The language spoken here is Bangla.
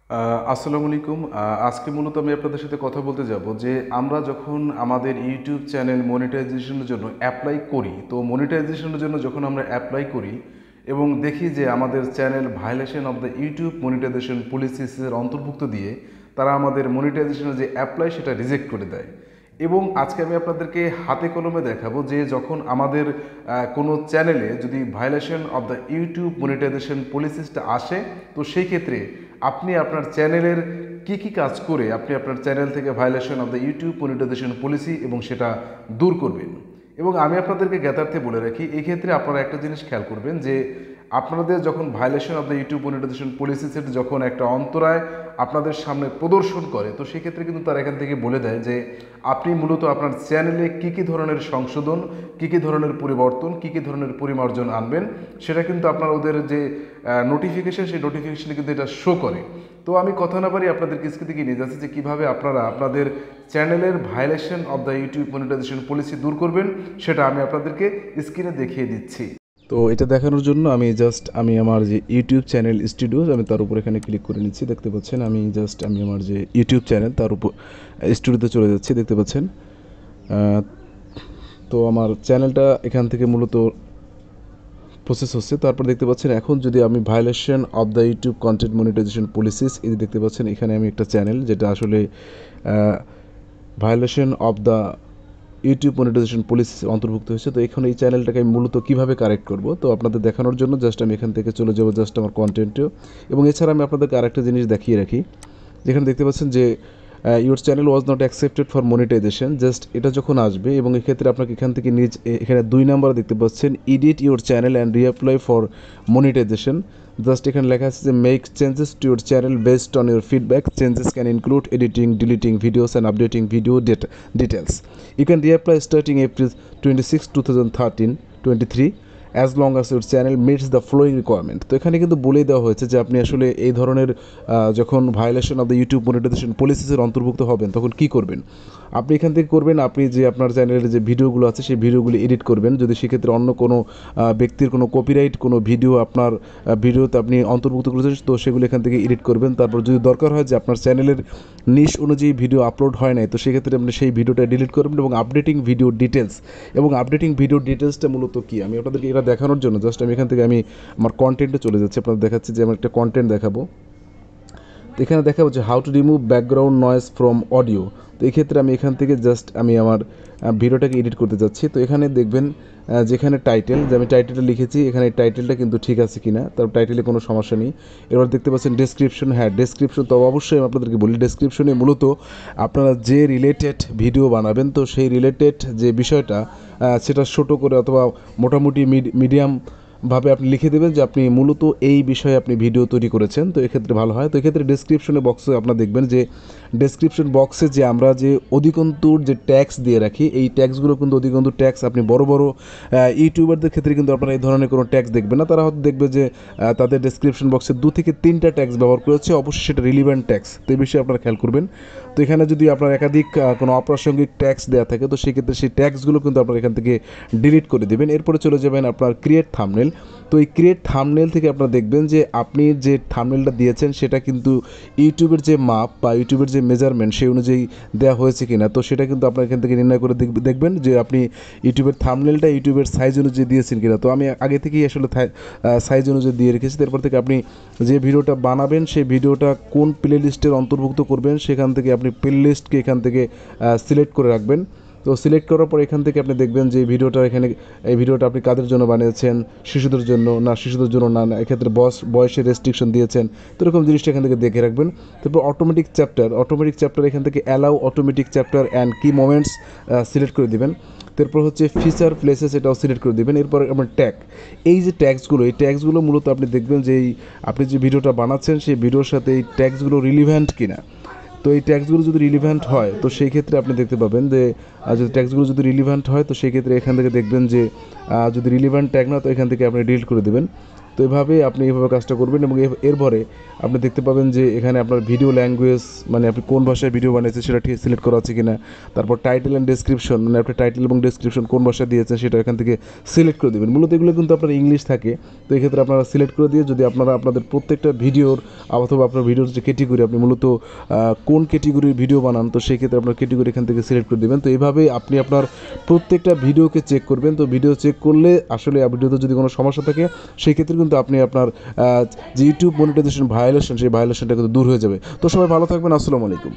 আসসালামু আলাইকুম। আজকে মূলত আমি আপনাদের সাথে কথা বলতে যাব যে আমরা যখন আমাদের ইউটিউব চ্যানেল মনিটাইজেশনের জন্য অ্যাপ্লাই করি, তো মনিটাইজেশনের জন্য যখন আমরা অ্যাপ্লাই করি এবং দেখি যে আমাদের channel violation of the YouTube monetization পলিসিসের অন্তর্ভুক্ত দিয়ে তারা আমাদের মনিটাইজেশনের যে অ্যাপ্লাই সেটা রিজেক্ট করে দেয়। এবং আজকে আমি আপনাদেরকে হাতে কলমে দেখাবো যে যখন আমাদের কোনো চ্যানেলে যদি violation of the YouTube monetization পলিসিসটা আসে, তো সেই ক্ষেত্রে আপনি আপনার চ্যানেলের কি কাজ করে আপনি আপনার চ্যানেল থেকে violation of the YouTube monetization policy এবং সেটা দূর করবেন। এবং আমি আপনাদেরকে জ্ঞাতার্থে বলে রাখি, এই ক্ষেত্রে আপনারা একটা জিনিস খেয়াল করবেন যে আপনাদের যখন violation of the YouTube monetization পলিসিসের যখন একটা অন্তরায় আপনাদের সামনে প্রদর্শন করে, তো সেক্ষেত্রে কিন্তু তারা এখান থেকে বলে দেয় যে আপনি মূলত আপনার চ্যানেলে কী ধরনের সংশোধন, কী ধরনের পরিবর্তন, কী ধরনের পরিমার্জন আনবেন, সেটা কিন্তু আপনার ওদের যে নোটিফিকেশন, সেই নোটিফিকেশনে কিন্তু এটা শো করে। তো আমি কথা না পারি আপনাদেরকে স্ক্রিন থেকে নিয়ে যাচ্ছি যে কীভাবে আপনারা আপনাদের চ্যানেলের violation of the YouTube monetization policy দূর করবেন, সেটা আমি আপনাদেরকে স্ক্রিনে দেখিয়ে দিচ্ছি। তো এটা দেখানোর জন্য আমি আমার যে ইউটিউব চ্যানেল স্টুডিও, আমি তার উপর এখানে ক্লিক করে নিচ্ছি। দেখতে পাচ্ছেন আমি আমার যে ইউটিউব চ্যানেল তার উপর স্টুডিওতে চলে যাচ্ছি, দেখতে পাচ্ছেন। তো আমার চ্যানেলটা এখান থেকে মূলত প্রসেস হচ্ছে। তারপর দেখতে পাচ্ছেন এখন যদি আমি violation of the YouTube content monetization policies, এই দেখতে পাচ্ছেন এখানে আমি একটা চ্যানেল যেটা আসলে violation of the YouTube monetization policy অন্তর্ভুক্ত হয়েছে। তো এখানে এই চ্যানেলটাকে আমি মূলত কীভাবে কারেক্ট করব, তো আপনাদের দেখানোর জন্য আমি এখান থেকে চলে যাবো আমার কন্টেন্টেও। এবং এছাড়া আমি আপনাদেরকে আরেকটা জিনিস দেখিয়ে রাখি, যেখানে দেখতে পাচ্ছেন যে your channel was not accepted for monetization, এটা যখন আসবে এবং এক্ষেত্রে আপনাকে এখান থেকে এখানে 2 নাম্বার দেখতে পাচ্ছেন edit your channel and reapply for monetization. এখানে লেখা আছে যে make changes to your channel based on your feedback. Changes can include editing, deleting videos and updating video details. You can reapply starting April 26, 2023 as long as your channel meets the following requirement. তো এখানে কিন্তু বলেই দেওয়া হয়েছে যে আপনি আসলে এই ধরনের যখন violation of the YouTube monetization পলিসিসের অন্তর্ভুক্ত হবেন তখন কী করবেন। আপনি এখান থেকে করবেন, আপনি যে আপনার চ্যানেলের যে ভিডিওগুলো আছে সেই ভিডিওগুলি এডিট করবেন। যদি সেক্ষেত্রে অন্য কোনো ব্যক্তির কোনো কপিরাইট কোনো ভিডিও আপনার ভিডিওতে আপনি অন্তর্ভুক্ত করেছেন, তো সেগুলো এখান থেকে এডিট করবেন। তারপর যদি দরকার হয় যে আপনার চ্যানেলের নিশ অনুযায়ী ভিডিও আপলোড হয় নাই, তো সেক্ষেত্রে আপনি সেই ভিডিওটা ডিলিট করবেন। এবং আপডেটিং ভিডিও ডিটেলস, এবং আপডেটিং ভিডিও ডিটেলসটা মূলত কী আমি আপনাদেরকে এটা দেখানোর জন্য আমি এখান থেকে আমার কন্টেন্টে চলে যাচ্ছি। আপনাদের দেখাচ্ছি যে আমার একটা কন্টেন্ট দেখাবো। তো এখানে দেখাবো যে how to remove background noise from audio. তো এই ক্ষেত্রে আমি এখান থেকে আমি আমার ভিডিওটাকে এডিট করতে যাচ্ছি। তো এখানে দেখবেন যেখানে টাইটেল, যে আমি টাইটেলটা লিখেছি, এখানে টাইটেলটা কিন্তু ঠিক আছে কিনা, তার টাইটেলে কোনো সমস্যা নেই। এবার দেখতে পাচ্ছেন ডেসক্রিপশন, হ্যাঁ ডেসক্রিপশন তো অবশ্যই আমি আপনাদেরকে বলি, ডেসক্রিপশনে মূলত আপনারা যে রিলেটেড ভিডিও বানাবেন, তো সেই রিলেটেড যে বিষয়টা সেটা ছোটো করে অথবা মোটামুটি মিডিয়াম ভাবে আপনি লিখে দেবেন যে আপনি মূলত এই বিষয়ে আপনি ভিডিও তৈরি করেছেন। তো এক্ষেত্রে ভালো হয়। তো এক্ষেত্রে ডেসক্রিপশনে বক্সে আপনারা দেখবেন যে ডেসক্রিপশন বক্সে যে আমরা যে অধিকন্তর যে ট্যাক্স দিয়ে রাখি, এই ট্যাক্সগুলো কিন্তু অধিকন্তর ট্যাক্স আপনি বড় বড় ইউটিউবারদের ক্ষেত্রে কিন্তু আপনারা এই ধরনের কোনো ট্যাক্স দেখবেন না। তারা হয়তো দেখবে যে তাদের ডেসক্রিপশন বক্সে 2 থেকে 3টা ট্যাক্স ব্যবহার করেছে, অবশ্যই সেটা রিলিভেন্ট ট্যাক্স। তো এই বিষয়ে আপনারা খেয়াল করবেন। তো এখানে যদি আপনার একাধিক কোনো অপ্রাসঙ্গিক ট্যাক্স দেওয়া থাকে, তো সেক্ষেত্রে সেই ট্যাক্সগুলো কিন্তু আপনারা এখান থেকে ডিলিট করে দেবেন। এরপরে চলে যাবেন আপনার ক্রিয়েট থাম্বনেল। তো এই ক্রিয়েট থাম্বনেল থেকে আপনারা দেখবেন যে আপনি যে থাম্বনেলটা দিয়েছেন সেটা কিন্তু ইউটিউবের যে মাপ বা ইউটিউবের যে মেজারমেন্ট সেই অনুযায়ী দেওয়া হয়েছে কিনা, তো সেটা কিন্তু আপনার এখান থেকে নির্ণয় করে দেখবেন যে আপনি ইউটিউবের থাম্বনেলটা ইউটিউবের সাইজ অনুযায়ী দিয়েছেন কিনা। তো আমি আগে থেকেই আসলে সাইজ অনুযায়ী দিয়ে রেখেছি। তারপর থেকে আপনি যে ভিডিওটা বানাবেন সেই ভিডিওটা কোন প্লে লিস্টের অন্তর্ভুক্ত করবেন, সেখান থেকে আপনি প্লে লিস্টকে এখান থেকে সিলেক্ট করে রাখবেন। তো সিলেক্ট করার পর এখান থেকে আপনি দেখবেন যে এই ভিডিওটা আপনি কাদের জন্য বানিয়েছেন, শিশুদের জন্য না, শিশুদের জন্য না, এক্ষেত্রে বয়সের রেস্ট্রিকশন দিয়েছেন, তো এরকম জিনিসটা এখান থেকে দেখে রাখবেন। তারপর অটোমেটিক চ্যাপ্টার এখান থেকে অ্যালাউ অটোমেটিক চ্যাপ্টার অ্যান্ড কি মোমেন্টস সিলেক্ট করে দেবেন। তারপর হচ্ছে ফিচার প্লেসেস, এটাও সিলেক্ট করে দেবেন। এরপর আপনার এই যে ট্যাক্সগুলো মূলত আপনি দেখবেন যে আপনি যে ভিডিওটা বানাচ্ছেন সেই ভিডিওর সাথে এই ট্যাক্সগুলো রিলিভেন্ট কিনা। তো এই ট্যাক্সগুলো যদি রিলিভেন্ট হয়, তো সেই ক্ষেত্রে আপনি দেখতে পাবেন যে যদি ট্যাক্সগুলো যদি রিলিভেন্ট হয়, তো সেই ক্ষেত্রে এখান থেকে দেখবেন যে যদি রিলিভেন্ট ট্যাগ না, তো এখান থেকে আপনি ডিলিট করে দেবেন। তো এভাবে আপনি এইভাবে কাজটা করবেন এবং এরপরে আপনি দেখতে পাবেন যে এখানে আপনার ভিডিও ল্যাঙ্গুয়েজ মানে আপনি কোন ভাষায় ভিডিও বানিয়েছেন সেটা ঠিক সিলেক্ট করা আছে কিনা, তারপর টাইটেল অ্যান্ড ডেসক্রিপশন মানে আপনি টাইটেল এবং ডেসক্রিপশন কোন ভাষায় দিয়েছেন সেটা এখান থেকে সিলেক্ট করে দেবেন। মূলত এগুলো কিন্তু আপনার ইংলিশ থাকে, তো এক্ষেত্রে আপনারা সিলেক্ট করে দিয়ে যদি আপনারা আপনাদের প্রত্যেকটা ভিডিওর অথবা আপনার ভিডিওর যে ক্যাটেগরি আপনি মূলত কোন ক্যাটেগরির ভিডিও বানান, তো সেই ক্ষেত্রে আপনার ক্যাটেগরি এখান থেকে সিলেক্ট করে দেবেন। তো এইভাবেই আপনি আপনার প্রত্যেকটা ভিডিওকে চেক করবেন। তো ভিডিও চেক করলে আসলে ভিডিওতে যদি কোনো সমস্যা থাকে সেই ক্ষেত্রে কিন্তু আপনি আপনার যে ইউটিউব মনিটাইজেশন ভায়োলেশন সেই ভায়োলেশনটা কিন্তু দূর হয়ে যাবে। তো সবাই ভালো থাকবেন, আসসালামু আলাইকুম।